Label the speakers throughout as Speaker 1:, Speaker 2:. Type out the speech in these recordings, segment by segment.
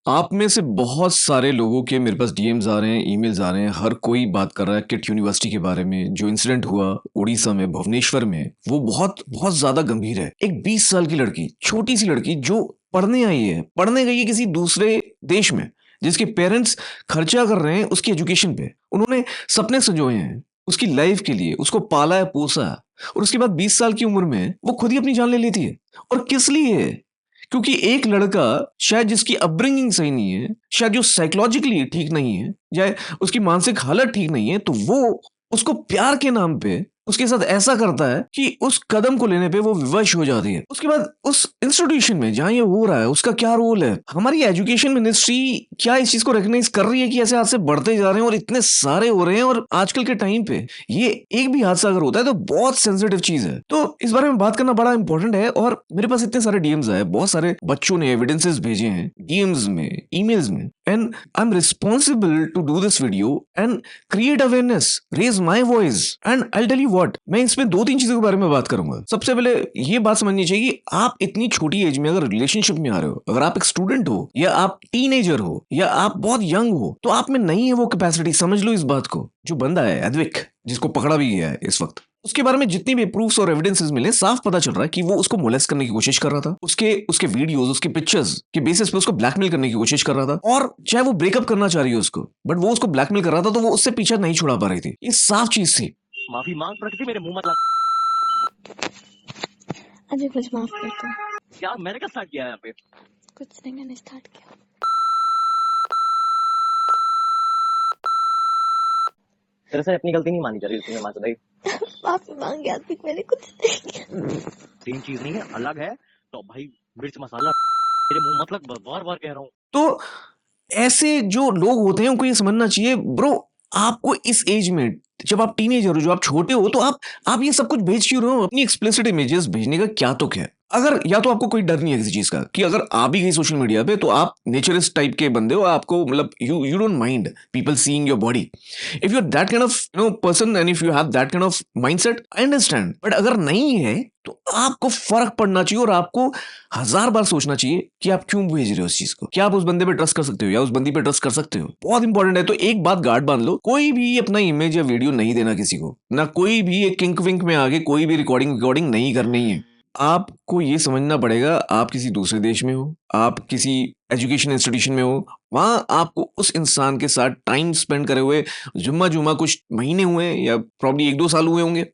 Speaker 1: आप में से बहुत सारे लोगों के मेरे पास डीएम्स आ रहे हैं, ईमेल्स आ रहे हैं, हर कोई बात कर रहा है किट यूनिवर्सिटी के बारे में। जो इंसिडेंट हुआ उड़ीसा में, भुवनेश्वर में, वो बहुत बहुत ज्यादा गंभीर है। एक 20 साल की लड़की, छोटी सी लड़की जो पढ़ने आई है, पढ़ने गई है किसी दूसरे देश में, जिसके पेरेंट्स खर्चा कर रहे हैं उसकी एजुकेशन पे। उन्होंने सपने संजोए हैं उसकी लाइफ के लिए, उसको पाला है, पोसा है, और उसके बाद 20 साल की उम्र में वो खुद ही अपनी जान ले लेती है। और किस लिए? क्योंकि एक लड़का शायद जिसकी अपब्रिंगिंग सही नहीं है, शायद जो साइकोलॉजिकली ठीक नहीं है, या उसकी मानसिक हालत ठीक नहीं है, तो वो उसको प्यार के नाम पे उसके साथ ऐसा करता है कि उस कदम को लेने पे वो विवश हो जाती है। उसके बाद उस इंस्टीट्यूशन में जहां ये हो रहा है उसका क्या रोल है? हमारी एजुकेशन मिनिस्ट्री क्या इस चीज को रिकॉग्नाइज कर रही है कि ऐसे हादसे बढ़ते जा रहे हैं और इतने सारे हो रहे हैं? और आजकल के टाइम पे ये एक भी हादसा अगर होता है तो बहुत सेंसिटिव चीज है, तो इस बारे में बात करना बड़ा इंपॉर्टेंट है। और मेरे पास इतने सारे डीएम्स आए, बहुत सारे बच्चों ने एविडेंसेस भेजे हैं डीएम्स में, ईमेल्स में, and I am responsible to do this video and create awareness, raise my voice, and I tell you what, मैं इसमें दो तीन चीजों के बारे में बात करूंगा। सबसे पहले ये बात समझनी चाहिए कि आप इतनी छोटी एज में अगर रिलेशनशिप में आ रहे हो, अगर आप एक स्टूडेंट हो या आप टीनेजर हो या आप बहुत यंग हो, तो आप में नहीं है वो कैपेसिटी। समझ लो इस बात को। जो बंदा है अद्विक, जिसको पकड़ा भी गया है इस वक्त, उसके बारे में जितनी भी प्रूफ्स और एविडेंसेस मिले, साफ पता चल रहा है कि वो उसको मोलेस्ट करने की कोशिश कर रहा था। उसके उसके वीडियोस, उसके पिक्चर्स के बेसिस पे उसको ब्लैकमेल करने की कोशिश कर रहा था। और चाहे वो ब्रेकअप करना चाह रही है उसको, बट वो उसको ब्लैकमेल कर रहा था, तो वो उससे पीछा नहीं छुड़ा पा रही थी। ये साफ चीज थी।
Speaker 2: माफी मांग प्रकृति, मेरे मुंह मत लग।
Speaker 3: अजय कुछ माफ कर दो।
Speaker 2: क्या मैंने क्या स्टार्ट किया है यहाँ पे?
Speaker 3: कुछ नहीं, मैंने स्टार्ट किया।
Speaker 2: तेरे से अपनी गलती नहीं मानी जा रही तूने माँ चुदाई।
Speaker 3: माफी मांग गया थी, मैंने कुछ नहीं किया।
Speaker 2: तीन चीज नहीं है, अलग है तो भाई मिर्च मसाला मेरे मुंह मत लग, बार बार कह रहा हूँ।
Speaker 1: तो ऐसे जो लोग होते हैं उनको ये समझना चाहिए, ब्रो, आपको इस एज में, जब आप टीनेजर हो, जो आप छोटे हो, तो आप ये सब कुछ भेज क्यों रहे हो? अपनी एक्सप्लिसिट इमेजेस भेजने का क्या तुक है? अगर या तो आपको कोई डर नहीं है किसी चीज का, कि अगर आ भी गई सोशल मीडिया पे, तो आप नेचरिस्ट टाइप के बंदे हो, आपको मतलब you don't mind people seeing your body. If you are that kind of person and if you have that kind of mindset, I understand. But अगर नहीं है तो आपको फर्क पड़ना चाहिए और आपको 1000 बार सोचना चाहिए कि आप क्यों भेज रहे हो उस चीज को। क्या आप उस बंदे पे ट्रस्ट कर सकते हो या उस बंदी पे ट्रस्ट कर सकते हो? बहुत इंपॉर्टेंट है। तो एक बात गार्ड बांध लो, कोई भी अपना इमेज या वीडियो नहीं देना किसी को, ना कोई भी एक किंक विंक में आगे कोई भी रिकॉर्डिंग नहीं करनी है। आपको ये समझना पड़ेगा, आप किसी दूसरे देश में हो, आप किसी एजुकेशन इंस्टीट्यूशन में हो, वहां आपको उस इंसान के साथ टाइम स्पेंड करे हुए जुम्मा जुम्मा कुछ महीने हुए हैं या प्रॉब्ली 1-2 साल हुए होंगे,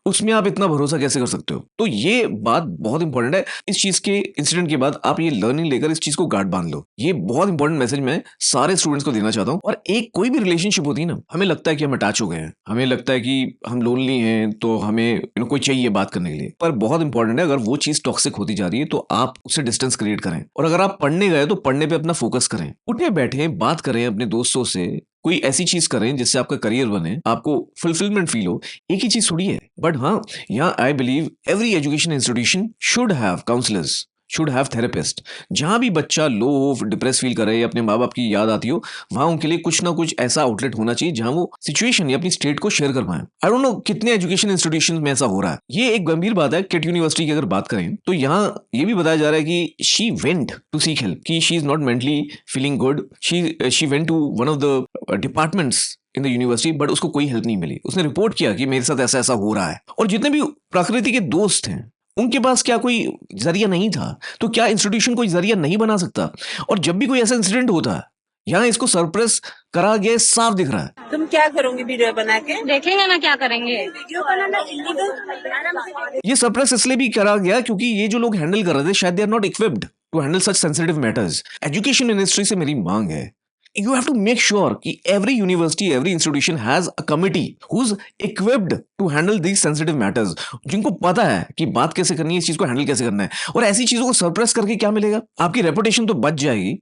Speaker 1: उसमें आप इतना भरोसा कैसे कर सकते हो? तो ये बात बहुत इंपॉर्टेंट है। इस चीज के इंसिडेंट के बाद आप ये लर्निंग लेकर इस चीज को गार्ड बांध लो। ये बहुत इंपॉर्टेंट मैसेज मैं सारे स्टूडेंट्स को देना चाहता हूँ। और एक कोई भी रिलेशनशिप होती है ना, हमें लगता है कि हम अटैच हो गए हैं, हमें लगता है कि हम लोनली हैं, तो हमें कोई चाहिए बात करने के लिए। पर बहुत इंपॉर्टेंट है, अगर वो चीज टॉक्सिक होती जा रही है तो आप उससे डिस्टेंस क्रिएट करें। और अगर आप पढ़ने गए तो पढ़ने पे अपना फोकस करें, उठे बैठे बात करें अपने दोस्तों से, कोई ऐसी चीज करें जिससे आपका करियर बने, आपको फुलफिलमेंट फील हो। एक ही चीज थोड़ी है। बट हाँ, यहाँ I believe every education institution should have counsellors, should have therapist. जहां भी बच्चा लो हो, डिप्रेस फील करे या अपने माँ बाप की याद आती हो, वहां उनके लिए कुछ ना कुछ ऐसा आउटलेट होना चाहिए जहां वो सिचुएशन या अपनी स्टेट को शेयर कर पाए। आई डोंट नो कितने एजुकेशन इंस्टीट्यूशन में ऐसा हो रहा है। ये एक गंभीर बात है। किट यूनिवर्सिटी की अगर बात करें तो यहाँ ये भी बताया जा रहा है कि she went to seek help, कि she is not mentally feeling good, she went to one of the departments in the university, but उसको कोई हेल्प नहीं मिली। उसने रिपोर्ट किया कि मेरे साथ ऐसा ऐसा हो रहा है। और जितने भी प्रकृति के दोस्त हैं उनके पास क्या कोई जरिया नहीं था? तो क्या इंस्टीट्यूशन कोई जरिया नहीं बना सकता? और जब भी कोई ऐसा इंसिडेंट होता है, यहाँ इसको सरप्रेस करा गया, साफ दिख रहा है।
Speaker 4: तुम क्या करोगे वीडियो बना के?
Speaker 3: देखेंगे ना क्या करेंगे।
Speaker 4: वीडियो बनाना इलीगल।
Speaker 1: ये सरप्रेस इसलिए भी करा गया क्योंकि ये जो लोग हैंडल कर रहे थे, शायद they are not equipped to handle such sensitive matters. Education ministry से मेरी मांग है, you have to make sure कि every university, every institution has a committee who's equipped to handle these sensitive matters, जिनको पता है कि बात कैसे करनी है, इस चीज को हैंडल कैसे करना है। और ऐसी चीजों को सरप्रेस करके क्या मिलेगा? आपकी रेपुटेशन तो बच जाएगी,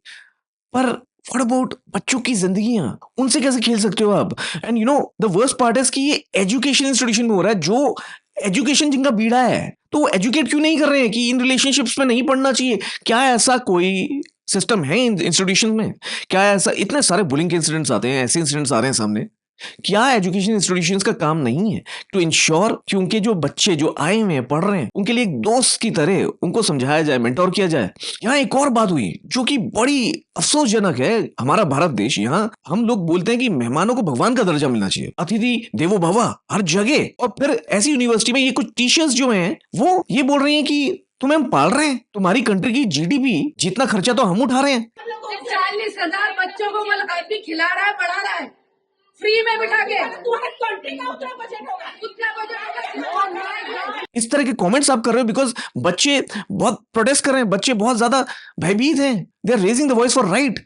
Speaker 1: पर व्हाट अबाउट बच्चों की जिंदगियां? उनसे कैसे खेल सकते हो आप? And you know the worst part is कि ये एजुकेशन इंस्टीट्यूशन में हो रहा है, जो एजुकेशन जिनका बीड़ा है, तो वो एजुकेट क्यों नहीं कर रहे हैं कि इन रिलेशनशिप्स में नहीं पढ़ना चाहिए? क्या ऐसा कोई सिस्टम है इन इंस्टीट्यूशन में? क्या ऐसा? इतने सारे बुलिंग के इंसिडेंट्स आते हैं, ऐसे इंसिडेंट्स आ रहे हैं सामने क्या एजुकेशन इंस्टीट्यूशंस का काम नहीं है टू इंश्योर कि उनके जो बच्चे जो आए हुए हैं पढ़ रहे हैं उनके लिए एक दोस्त की तरह उनको समझाया जाए, मेंटोर किया जाए। यहाँ एक और बात हुई जो कि बड़ी अफसोसजनक है। हमारा भारत देश, यहाँ हम लोग बोलते हैं कि मेहमानों को भगवान का दर्जा मिलना चाहिए, अतिथि देवो भव हर जगह, और फिर ऐसी यूनिवर्सिटी में ये कुछ टीचर्स जो हैं वो ये बोल रही हैं कि तुम्हें हम पाल रहे हैं, तुम्हारी कंट्री की जीडीपी जितना खर्चा तो हम उठा रहे हैं।
Speaker 5: 40,000 बच्चों को मतलब खिला रहा है, पढ़ा रहा है फ्री में बिठा के। तुम्हारे कंट्री का उतना बजट होगा, उतना बजट होगा।
Speaker 1: इस तरह के कमेंट्स आप कर रहे हो बिकॉज बच्चे बहुत प्रोटेस्ट कर रहे हैं, बच्चे बहुत ज्यादा भयभीत हैं, they are raising the voice for right.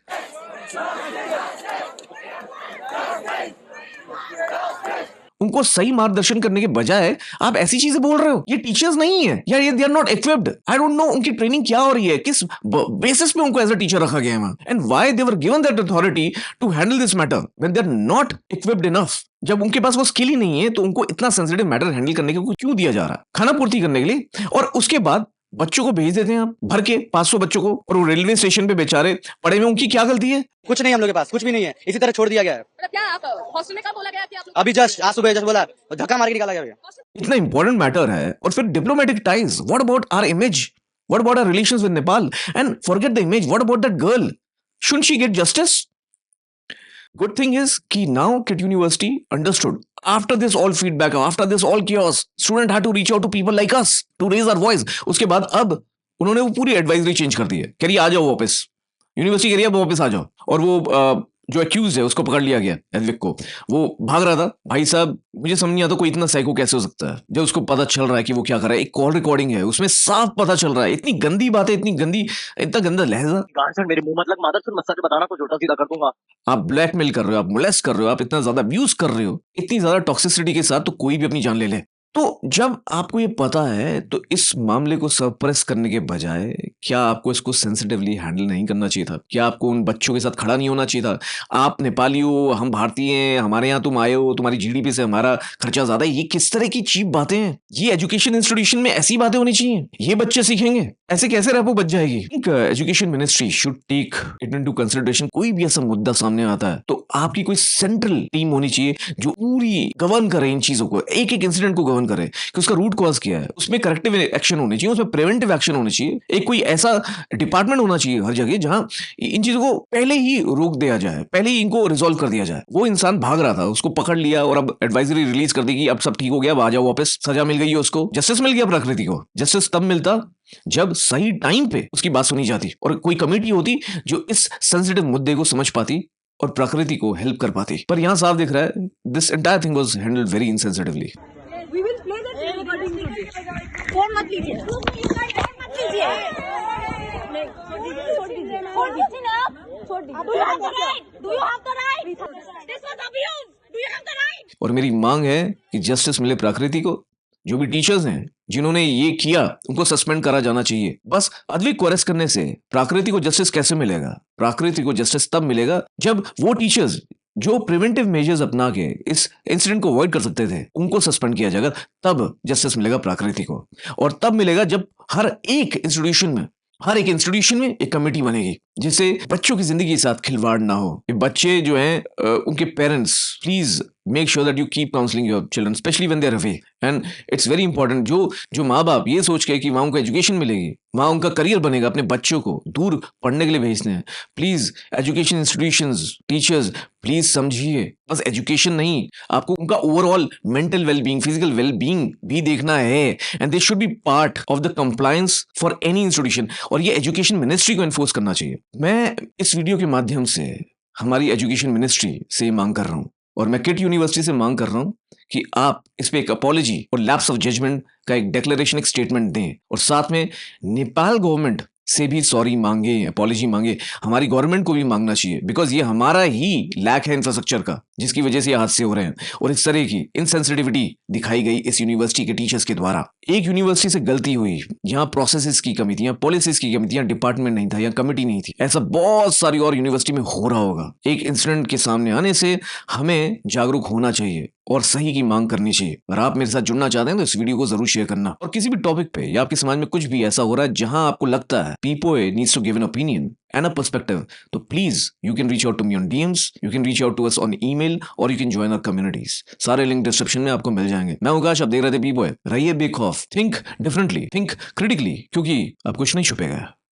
Speaker 1: उनको सही मार्गदर्शन करने के बजाय आप ऐसी चीजें बोल रहे हो। ये टीचर्स नहीं है या ये they are not equipped. I don't know उनकी ट्रेनिंग क्या हो रही है, किस बेसिस पे उनको एज अ टीचर रखा गया है वहां, and why they were given that authority to handle this matter when they are not equipped enough. जब उनके पास वो स्किल ही नहीं है तो उनको इतना सेंसिटिव मैटर हैंडल करने के लिए क्यों दिया जा रहा है? खाना पूर्ति करने के लिए। और उसके बाद बच्चों को भेज देते हैं आप भर के 500 बच्चों को, और वो रेलवे स्टेशन पे बेचारे पड़े हुए, उनकी क्या गलती है?
Speaker 6: कुछ नहीं, हम लोग के पास कुछ भी नहीं है, इसी तरह छोड़ दिया गया है।
Speaker 4: मतलब क्या आप हॉस्टल में कब बोला गया कि आप लोग
Speaker 6: अभी जस्ट आज सुबह जस्ट बोला, धक्का मार के निकाला गया।
Speaker 1: इतना इंपॉर्टेंट मैटर है। और फिर diplomatic ties, what about our image, what about our relations with Nepal, and forget the image, what about that girl, shouldn't she get justice? Good thing is कि now KIT University understood after this all feedback, after this all chaos, student had to reach out to people like us to raise our voice. उसके बाद अब उन्होंने वो पूरी advisory change कर दी है, कह रही आ जाओ वापस, यूनिवर्सिटी कह रही है अब वापस आ जाओ। और वो जो एक्यूज है उसको पकड़ लिया गया, एडविक को, वो भाग रहा था। भाई साहब मुझे समझ नहीं आता कोई इतना साइको कैसे हो सकता है जब उसको पता चल रहा है कि वो क्या कर रहा है। एक कॉल रिकॉर्डिंग है उसमें साफ पता चल रहा है, इतनी गंदी बातें, इतनी गंदी, इतना गंदा लहजा।
Speaker 2: गांड मेरे मुंह मतलब मादर सुन, मत सच बताना कुछ उल्टा सीधा कर दूंगा।
Speaker 1: आप ब्लैकमेल कर रहे हो, आप मोलेस्ट कर रहे हो, आप इतना ज्यादा अब्यूज कर रहे हो, इतनी ज्यादा टॉक्सिसिटी के साथ तो कोई भी अपनी जान ले ले। तो जब आपको ये पता है तो इस मामले को सप्रेस करने के बजाय क्या आपको इसको सेंसिटिवली हैंडल नहीं करना चाहिए था? क्या आपको उन बच्चों के साथ खड़ा नहीं होना चाहिए था? आप नेपाली हो, हम भारतीय हैं, हमारे यहाँ तुम आए हो, तुम्हारी जीडीपी से हमारा खर्चा ज्यादा है, ये किस तरह की चीप बातें हैं? ये एजुकेशन इंस्टीट्यूशन में ऐसी बातें होनी चाहिए? ये बच्चे सीखेंगे? ऐसे कैसे रेपो बच जाएगी? Education ministry should take it into consideration. कोई भी ऐसा मुद्दा सामने आता है तो आपकी कोई सेंट्रल टीम होनी चाहिए जो पूरी गवर्न करे इन चीजों को, एक एक इंसिडेंट को गवर्न करे कि उसका रूट कॉज क्या है, उसमें करेक्टिव एक्शन होने चाहिए, उसमें प्रिवेंटिव एक्शन होने चाहिए। एक कोई ऐसा डिपार्टमेंट होना चाहिए हर जगह जहां इन चीजों को पहले ही रोक दिया जाए, पहले ही इनको रिजॉल्व कर दिया जाए। वो इंसान भाग रहा था, उसको पकड़ लिया और अब एडवाइजरी रिलीज कर दी कि अब सब ठीक हो गया, अब आ जाओ वापस, सजा मिल गई है उसको, जस्टिस मिल गया प्रकृति को। जस्टिस तब मिलता जब सही टाइम पे उसकी बात सुनी जाती और कोई कमेटी होती जो इस सेंसिटिव मुद्दे को समझ पाती और प्रकृति को हेल्प कर पाती। पर यहां साफ दिख रहा है this entire thing was handled very insensitively.
Speaker 3: Phone मत लीजिए, फोन मत लीजिए, छोड़ दीजिए ना आप, छोड़ दीजिए।
Speaker 1: और मेरी मांग है कि जस्टिस मिले प्रकृति को। जो भी टीचर्स हैं जिन्होंने ये किया उनको सस्पेंड करा जाना चाहिए। बस अद्विक को अरेस्ट करने से प्राकृति को जस्टिस कैसे मिलेगा? प्राकृति को जस्टिस तब मिलेगा जब वो टीचर्स जो प्रिवेंटिव मेजर्स अपना के इस इंसिडेंट को अवॉइड कर सकते थे उनको सस्पेंड किया जाएगा, तब जस्टिस मिलेगा प्रकृति को। और तब मिलेगा जब हर एक इंस्टीट्यूशन में एक कमेटी बनेगी जिससे बच्चों की जिंदगी के साथ खिलवाड़ ना हो। ये बच्चे जो हैं उनके parents please make sure that you keep counselling your children specially when they are away, and it's very important. जो माँ बाप ये सोच के कि वहाँ उनको एजुकेशन मिलेगी, वहाँ उनका करियर बनेगा, अपने बच्चों को दूर पढ़ने के लिए भेजते हैं, please education institutions, teachers please समझिए, बस एजुकेशन नहीं, आपको उनका overall mental wellbeing, physical wellbeing भी देखना है, and they should be part of the compliance for any institution. और ये एजुकेशन मिनिस्ट्री को एनफोर्स करना चाहिए। मैं इस वीडियो के माध्यम से हमारी एजुकेशन मिनिस्ट्री से मांग कर रहा हूँ और मैं किट यूनिवर्सिटी से मांग कर रहा हूँ कि आप इस पे एक अपॉलॉजी और लैप्स ऑफ जजमेंट का एक डिक्लेरेशन, एक स्टेटमेंट दें और साथ में नेपाल गवर्नमेंट से भी सॉरी मांगे, अपॉलॉजी मांगे। हमारी गवर्नमेंट को भी मांगना चाहिए बिकॉज ये हमारा ही लैक है इंफ्रास्ट्रक्चर का जिसकी वजह से ये हादसे हो रहे हैं और इस तरह की इनसेंसिटिविटी दिखाई गई इस यूनिवर्सिटी के टीचर्स के द्वारा। एक यूनिवर्सिटी से गलती हुई, यहाँ प्रोसेसेस की कमी थी, यहाँ पॉलिसीज की कमी थी, यहाँ डिपार्टमेंट नहीं था, यहाँ कमेटी नहीं थी। ऐसा बहुत सारी और यूनिवर्सिटी में हो रहा होगा। एक इंसिडेंट के सामने आने से हमें जागरूक होना चाहिए और सही की मांग करनी चाहिए। अगर आप मेरे साथ जुड़ना चाहते हैं तो इस वीडियो को जरूर शेयर करना। और किसी भी टॉपिक पे या आपके समाज में कुछ भी ऐसा हो रहा है जहां आपको लगता है people needs to give an opinion and a perspective, तो please you can reach out to me on DMs, you can reach out to us on email, और you can join our communities. सारे link description में आपको मिल जाएंगे। मैं आकाश, आप देख रहे थे पीपोए। रहिए बेखौफ, थिंक डिफरेंटली, थिंक क्रिटिकली, क्योंकि अब कुछ नहीं छुपेगा।